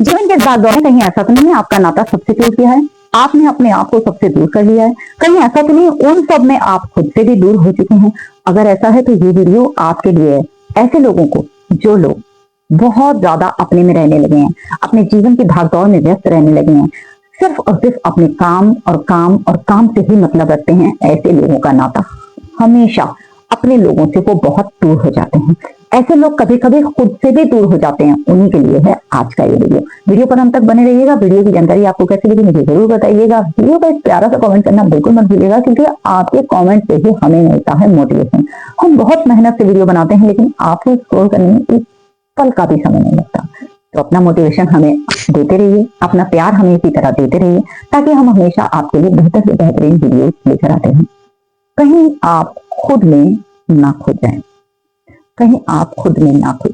जीवन के भागदौड़ में कहीं ऐसा तो नहीं है आपका नाता सबसे टूट गया है, आपने अपने आप को सबसे दूर कर लिया है, कहीं ऐसा तो नहीं उन सब में आप खुद से भी दूर हो चुके हैं। अगर ऐसा है तो ये वीडियो आपके लिए है। ऐसे लोगों को, जो लोग बहुत ज्यादा अपने में रहने लगे हैं, अपने जीवन की भागदौड़ में व्यस्त रहने लगे हैं, सिर्फ और सिर्फ अपने काम और काम और काम से ही मतलब रखते हैं, ऐसे लोगों का नाता हमेशा अपने लोगों से वो बहुत दूर हो जाते हैं। ऐसे लोग कभी कभी खुद से भी दूर हो जाते हैं। उन्हीं के लिए है आज का ये वीडियो पर अंत तक बने रहिएगा। वीडियो की जानकारी आपको कैसी लगी मुझे जरूर बताइएगा। वीडियो पर प्यारा सा कमेंट करना बिल्कुल मत भूलिएगा, क्योंकि आपके कमेंट से ही हमें मिलता है मोटिवेशन। हम बहुत मेहनत से वीडियो बनाते हैं, लेकिन आपको स्क्रॉल करने में एक पल का भी समय नहीं लगता। तो अपना मोटिवेशन हमें देते रहिए, अपना प्यार हमें इसी तरह देते रहिए, ताकि हम हमेशा आपके लिए बेहतर से बेहतरीन वीडियो लेकर आते हैं। कहीं आप खुद में ना खो जाएं, कहीं आप खुद में ना खो।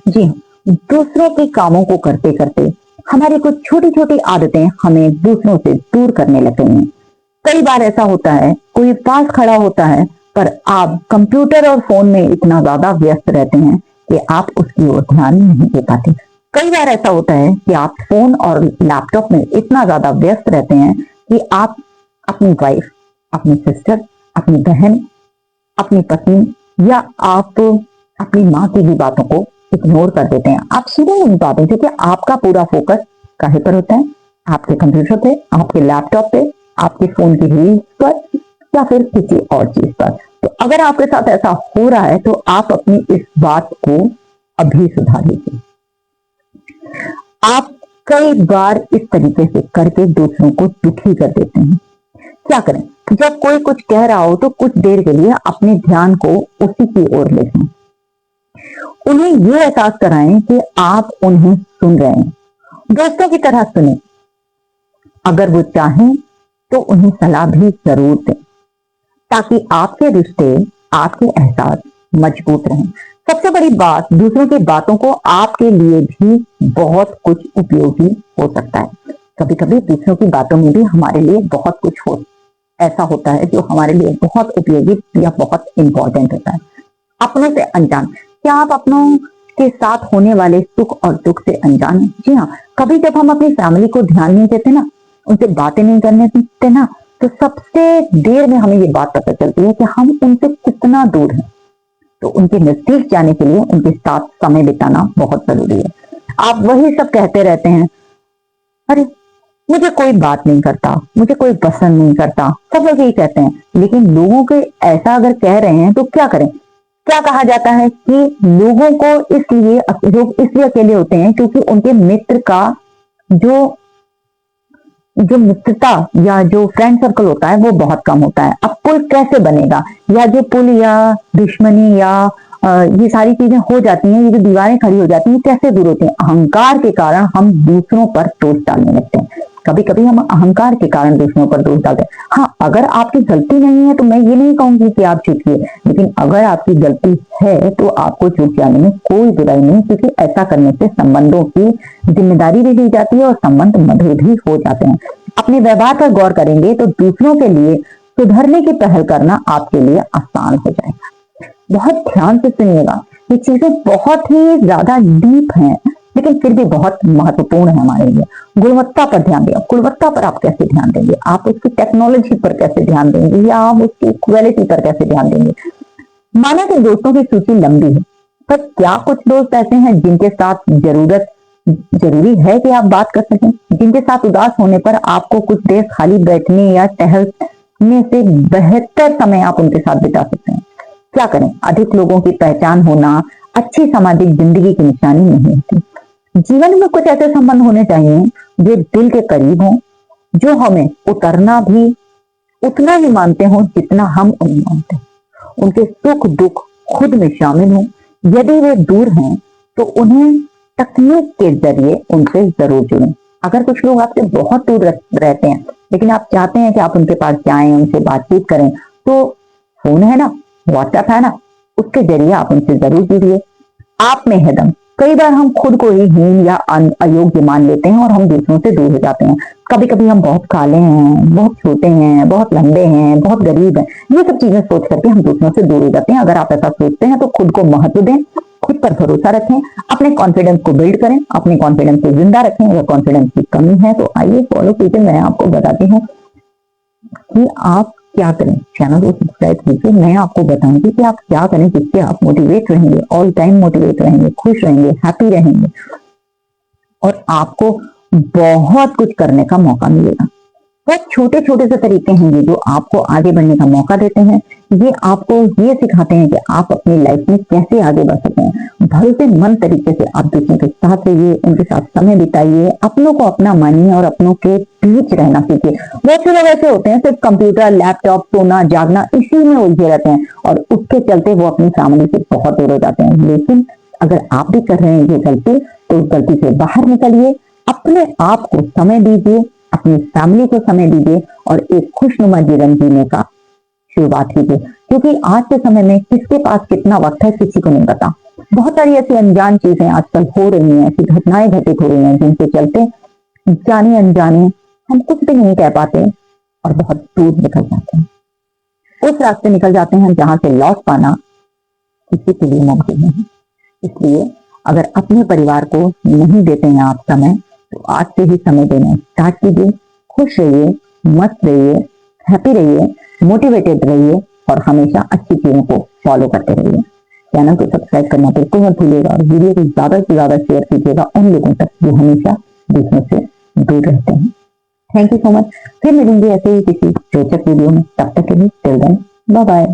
जी हाँ, दूसरों के कामों को करते करते हमारी कुछ छोटी छोटी आदतें हमें दूसरों से दूर करने लगती हैं। कई बार ऐसा होता है, कोई पास खड़ा होता है, पर आप कंप्यूटर और फोन में इतना ज्यादा व्यस्त रहते हैं कि आप उसकी ओर ध्यान नहीं दे पाते। कई बार ऐसा होता है कि आप फोन और लैपटॉप में इतना ज्यादा व्यस्त रहते हैं कि आप अपनी वाइफ, अपनी सिस्टर, अपनी बहन, अपनी पत्नी या आप अपनी माँ की भी बातों को इग्नोर कर देते हैं। आप सीधे नहीं पाते, क्योंकि आपका पूरा फोकस काहे पर होता है? आपके कंप्यूटर पे, आपके लैपटॉप पे, आपके फोन की रील्स पर, या फिर किसी और चीज पर। तो अगर आपके साथ ऐसा हो रहा है तो आप अपनी इस बात को अभी सुधार लीजिए। आप कई बार इस तरीके से करके दूसरों को दुखी कर देते हैं। क्या करें? जब कोई कुछ कह रहा हो तो कुछ देर के लिए अपने ध्यान को उसी की ओर ले जाएं। उन्हें ये एहसास कराएं कि आप उन्हें सुन रहे हैं। दोस्तों की तरह सुने। अगर वो चाहें तो उन्हें सलाह भी जरूर दें, ताकि आपके रिश्ते, आपके एहसास मजबूत रहें। सबसे बड़ी बात, दूसरों की बातों को आपके लिए भी बहुत कुछ उपयोगी हो सकता है। कभी कभी दूसरों की बातों में भी हमारे लिए बहुत कुछ ऐसा होता है जो हमारे लिए बहुत उपयोगी या बहुत इंपॉर्टेंट होता है। अपनों से अनजान, क्या आप अपनों के साथ होने वाले सुख और दुख से अनजान हैं? जी हाँ, कभी जब हम अपनी फैमिली को ध्यान नहीं देते ना, उनसे बातें नहीं करने देते ना, तो सबसे देर में हमें ये बात पता चलती है कि हम उनसे कितना दूर हैं। तो उनके नजदीक जाने के लिए उनके साथ समय बिताना बहुत जरूरी है। आप वही सब कहते रहते हैं, अरे मुझे कोई बात नहीं करता, मुझे कोई पसंद नहीं करता, सब लोग यही कहते हैं। लेकिन लोगों के ऐसा अगर कह रहे हैं तो क्या करें? क्या कहा जाता है कि लोगों को इसलिए लोग इसलिए अकेले होते हैं क्योंकि उनके मित्र का जो जो मित्रता या जो फ्रेंड सर्कल होता है वो बहुत कम होता है। अब पुल कैसे बनेगा, या जो पुल या दुश्मनी या ये सारी चीजें हो जाती हैं, ये जो दीवारें खड़ी हो जाती हैं, कैसे दूर होती हैं? अहंकार के कारण हम दूसरों पर दोष डालने लगते हैं। कभी कभी हम अहंकार के कारण दूसरों पर दोष डालते हैं। हाँ, अगर आपकी गलती नहीं है तो मैं ये नहीं कहूंगी कि आप चूकिए, लेकिन अगर आपकी गलती है तो आपको चूक जाने में कोई बुराई नहीं, क्योंकि ऐसा करने से संबंधों की जिम्मेदारी भी ली जाती है और संबंध मधुर भी हो जाते हैं। अपने व्यवहार पर गौर करेंगे तो दूसरों के लिए सुधरने की पहल करना आपके लिए आसान हो जाएगा। बहुत ध्यान से सुनिएगा, ये चीजें बहुत ही ज्यादा डीप हैं, लेकिन फिर भी बहुत महत्वपूर्ण है हमारे लिए। गुणवत्ता पर ध्यान दें। गुणवत्ता पर आप कैसे ध्यान देंगे? आप उसकी टेक्नोलॉजी पर कैसे ध्यान देंगे, या आप उसकी क्वालिटी पर कैसे ध्यान देंगे? माना कि दोस्तों की सूची लंबी है, पर क्या कुछ दोस्त ऐसे हैं जिनके साथ जरूरी है कि आप बात कर सकें, जिनके साथ उदास होने पर आपको कुछ देर खाली बैठने या टहलने से बेहतर समय आप उनके साथ बिता सकते हैं? क्या करें? अधिक लोगों की पहचान होना अच्छी सामाजिक जिंदगी की निशानी नहीं होती। जीवन में कुछ ऐसे संबंध होने चाहिए जो दिल के करीब हों, जो हमें उतरना भी उतना ही मानते हों जितना हम उन्हें मानते हैं, उनके सुख दुख खुद में शामिल हों। यदि वे दूर हैं तो उन्हें तकनीक के जरिए उनसे जरूर जुड़ें। अगर कुछ लोग आपसे बहुत दूर रहते हैं, लेकिन आप चाहते हैं कि आप उनके पास जाएं, उनसे बातचीत करें, तो फोन है ना, व्हाट्सएप है ना, उसके जरिए आप उनसे जरूर जुड़िए। आप में है दम। कई बार हम खुद को ही हीन या अयोग्य मान लेते हैं और हम दूसरों से दूर हो जाते हैं। कभी कभी हम बहुत काले हैं, बहुत छोटे हैं, बहुत लंबे हैं, बहुत गरीब हैं, ये सब चीजें सोच करके हम दूसरों से दूर हो जाते हैं। अगर आप ऐसा सोचते हैं तो खुद को महत्व दें, खुद पर भरोसा रखें, अपने कॉन्फिडेंस को बिल्ड करें, अपने कॉन्फिडेंस को जिंदा रखें। अगर कॉन्फिडेंस की कमी है तो आइए फॉलो कीजिए, मैं आपको बताती हूँ कि आप क्या करें। चैनल को सब्सक्राइब कीजिए, मैं आपको बताऊंगी कि आप क्या करें जिससे आप मोटिवेट रहेंगे, ऑल टाइम मोटिवेट रहेंगे, खुश रहेंगे, हैप्पी रहेंगे और आपको बहुत कुछ करने का मौका मिलेगा। बहुत छोटे छोटे से तरीके हैं ये जो आपको आगे बढ़ने का मौका देते हैं। ये आपको ये सिखाते हैं कि आप अपनी लाइफ में कैसे आगे बढ़ सकते हैं। भरोसेमंद तरीके से आप दूसरों के साथ रहिए, उनके साथ समय बिताइए, अपनों को अपना मानिए और अपनों के बीच रहना सीखिए। बहुत से लोग ऐसे होते हैं सिर्फ कंप्यूटर, लैपटॉप, सोना, जागना इसी में उलझे रहते हैं और उसके चलते वो अपनी फैमिली से बहुत दूर हो जाते हैं। लेकिन अगर आप भी कर रहे हैं ये गलती तो उस गलती से बाहर निकलिए, अपने आप को समय दीजिए, अपनी फैमिली को समय दीजिए और एक खुशनुमा जीवन जीने का शुरुआत कीजिए। क्योंकि आज के समय में किसके पास कितना वक्त है किसी को नहीं पता। बहुत सारी ऐसी अनजान चीजें आजकल हो रही हैं, ऐसी घटनाएं घटित हो रही हैं जिनके चलते जाने अनजाने हम कुछ भी नहीं कह पाते और बहुत दूर निकल जाते हैं। उस रास्ते निकल जाते हैं जहां से लौट पाना किसी के लिए मुमकिन नहीं। इसलिए अगर अपने परिवार को नहीं देते हैं आप समय तो आज से ही समय देना स्टार्ट कीजिए। खुश रहिए, मस्त रहिए, हैप्पी रहिए, मोटिवेटेड रहिए और हमेशा अच्छी चीजों को फॉलो करते रहिए। चैनल को सब्सक्राइब करना बिल्कुल मत भूलिएगा और वीडियो को ज्यादा से ज्यादा शेयर कीजिएगा उन लोगों तक जो हमेशा दूसरों से दूर रहते हैं। Thank you so much. फिर मिलेंगे ऐसे ही किसी रोचक वीडियो में, तब तक के लिए टिल देन बाय बाय।